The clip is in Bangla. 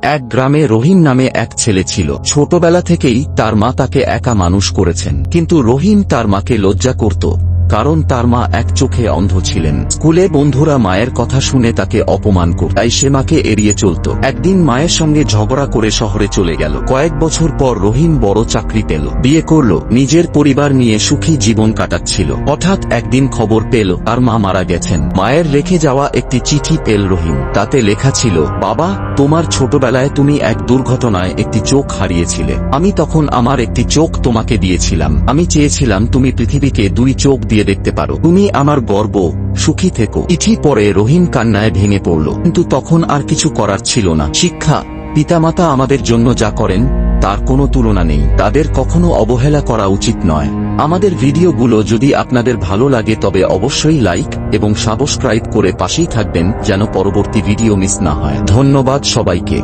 এক গ্রামে রহিম নামে এক ছেলে ছিল। ছোটবেলা থেকেই তার মা তাকে একা মানুষ করেছেন, কিন্তু রহিম তার মাকে লজ্জা করত, কারণ তার মা এক চোখে অন্ধ ছিলেন। স্কুলে বন্ধুরা মায়ের কথা শুনে তাকে অপমান করত, তাই সে মাকে এড়িয়ে চলত। একদিন মায়ের সঙ্গে ঝগড়া করে শহরে চলে গেল। কয়েক বছর পর রহিম বড় চাকরি পেল, বিয়ে করল, নিজের পরিবার নিয়ে সুখী জীবন কাটাচ্ছিল। হঠাৎ একদিন খবর পেল তার মা মারা গেছেন। মায়ের রেখে যাওয়া একটি চিঠি পেল রহিম। তাতে লেখা ছিল, বাবা, তোমার ছোটবেলায় তুমি এক দুর্ঘটনায় একটি চোখ হারিয়েছিলে। আমি তখন আমার একটি চোখ তোমাকে দিয়েছিলাম। আমি চেয়েছিলাম তুমি পৃথিবীকে দুই চোখ দিয়ে দেখতে পারো। তুমি আমার গর্ব, সুখী থেকো। চিঠি পড়ে রহিম কান্নায় ভেঙে পড়ল, কিন্তু তখন আর কিছু করার ছিল না। শিক্ষা, পিতামাতা আমাদের জন্য যা করেন তার কোনো তুলনা নেই। তাদের কখনো অবহেলা করা উচিত নয়। আমাদের ভিডিওগুলো যদি আপনাদের ভালো লাগে তবে অবশ্যই লাইক এবং সাবস্ক্রাইব করে পাশেই থাকবেন যেন পরবর্তী ভিডিও মিস না হয়। ধন্যবাদ সবাইকে।